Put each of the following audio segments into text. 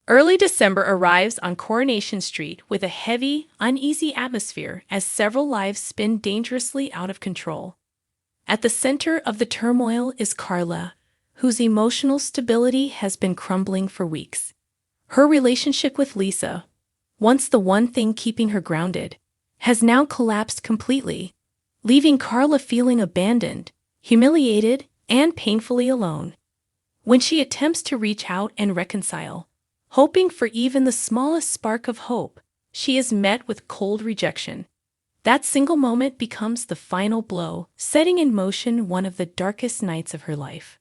Early December arrives on Coronation Street with a heavy, uneasy atmosphere as several lives spin dangerously out of control. At the center of the turmoil is Carla, whose emotional stability has been crumbling for weeks. Her relationship with Lisa, once the one thing keeping her grounded, has now collapsed completely, leaving Carla feeling abandoned, humiliated, and painfully alone. When she attempts to reach out and reconcile, hoping for even the smallest spark of hope, she is met with cold rejection. That single moment becomes the final blow, setting in motion one of the darkest nights of her life.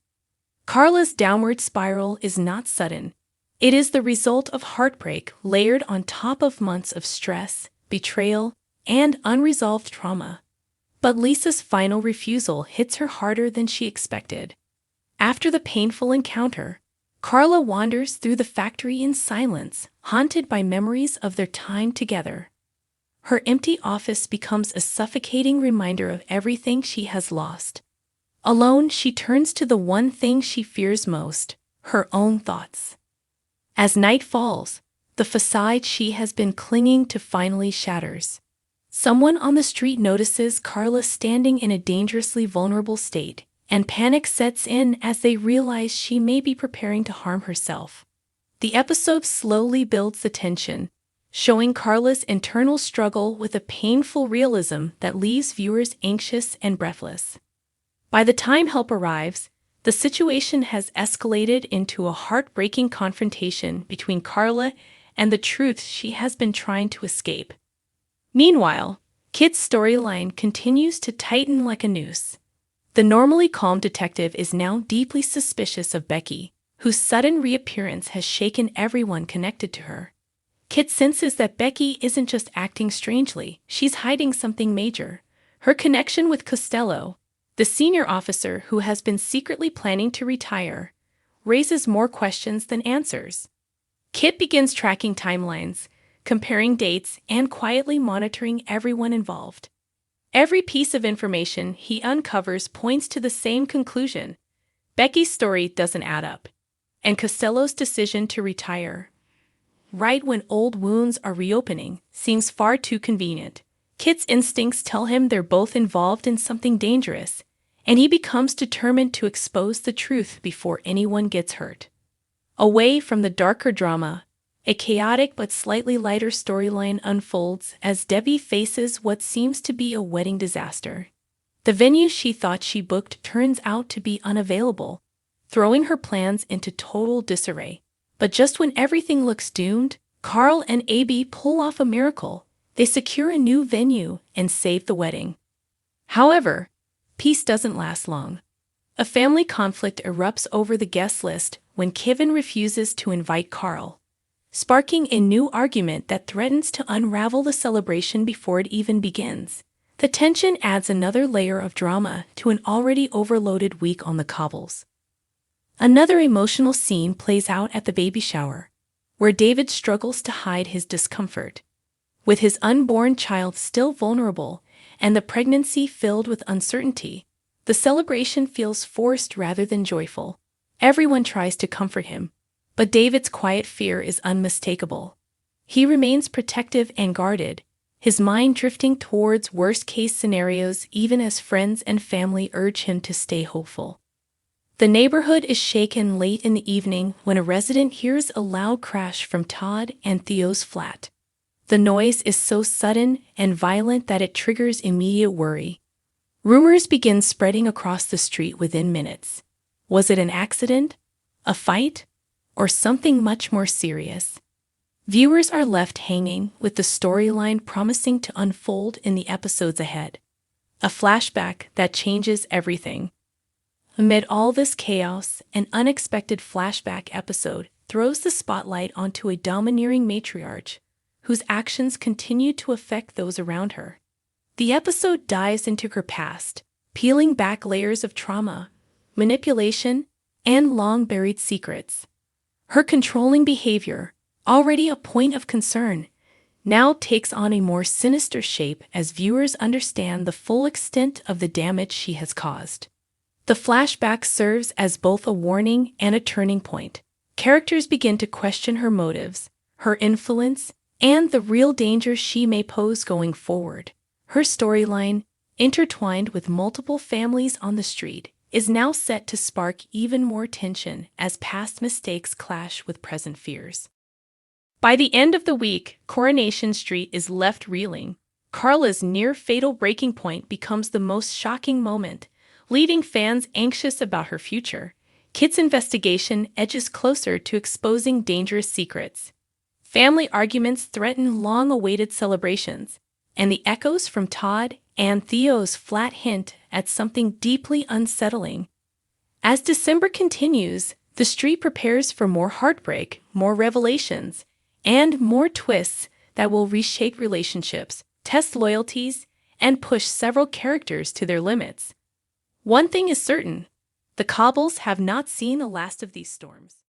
Carla's downward spiral is not sudden. It is the result of heartbreak layered on top of months of stress, betrayal, and unresolved trauma. But Lisa's final refusal hits her harder than she expected. After the painful encounter, Carla wanders through the factory in silence, haunted by memories of their time together. Her empty office becomes a suffocating reminder of everything she has lost. Alone, she turns to the one thing she fears most, her own thoughts. As night falls, the facade she has been clinging to finally shatters. Someone on the street notices Carla standing in a dangerously vulnerable state, and panic sets in as they realize she may be preparing to harm herself. The episode slowly builds the tension, showing Carla's internal struggle with a painful realism that leaves viewers anxious and breathless. By the time help arrives, the situation has escalated into a heartbreaking confrontation between Carla and the truth she has been trying to escape. Meanwhile, Kit's storyline continues to tighten like a noose. The normally calm detective is now deeply suspicious of Becky, whose sudden reappearance has shaken everyone connected to her. Kit senses that Becky isn't just acting strangely, she's hiding something major. Her connection with Costello, the senior officer who has been secretly planning to retire, raises more questions than answers. Kit begins tracking timelines, comparing dates, and quietly monitoring everyone involved. Every piece of information he uncovers points to the same conclusion. Becky's story doesn't add up, and Costello's decision to retire, right when old wounds are reopening, seems far too convenient. Kit's instincts tell him they're both involved in something dangerous, and he becomes determined to expose the truth before anyone gets hurt. Away from the darker drama, a chaotic but slightly lighter storyline unfolds as Debbie faces what seems to be a wedding disaster. The venue she thought she booked turns out to be unavailable, throwing her plans into total disarray. But just when everything looks doomed, Carl and Abby pull off a miracle. They secure a new venue and save the wedding. However, peace doesn't last long. A family conflict erupts over the guest list when Kevin refuses to invite Carl, sparking a new argument that threatens to unravel the celebration before it even begins. The tension adds another layer of drama to an already overloaded week on the cobbles. Another emotional scene plays out at the baby shower, where David struggles to hide his discomfort. With his unborn child still vulnerable and the pregnancy filled with uncertainty, the celebration feels forced rather than joyful. Everyone tries to comfort him, but David's quiet fear is unmistakable. He remains protective and guarded, his mind drifting towards worst-case scenarios even as friends and family urge him to stay hopeful. The neighborhood is shaken late in the evening when a resident hears a loud crash from Todd and Theo's flat. The noise is so sudden and violent that it triggers immediate worry. Rumors begin spreading across the street within minutes. Was it an accident, a fight, or something much more serious? Viewers are left hanging with the storyline promising to unfold in the episodes ahead. A flashback that changes everything. Amid all this chaos, an unexpected flashback episode throws the spotlight onto a domineering matriarch whose actions continue to affect those around her. The episode dives into her past, peeling back layers of trauma, manipulation, and long-buried secrets. Her controlling behavior, already a point of concern, now takes on a more sinister shape as viewers understand the full extent of the damage she has caused. The flashback serves as both a warning and a turning point, Characters begin to question her motives, her influence, and the real danger she may pose going forward. Her storyline, intertwined with multiple families on the street, is now set to spark even more tension as past mistakes clash with present fears. By the end of the week, Coronation Street is left reeling. Carla's near-fatal breaking point becomes the most shocking moment, leaving fans anxious about her future. Kit's investigation edges closer to exposing dangerous secrets. Family arguments threaten long-awaited celebrations, and the echoes from Todd and Theo's flat hint at something deeply unsettling. As December continues, the street prepares for more heartbreak, more revelations, and more twists that will reshape relationships, test loyalties, and push several characters to their limits. One thing is certain: the Cobbles have not seen the last of these storms.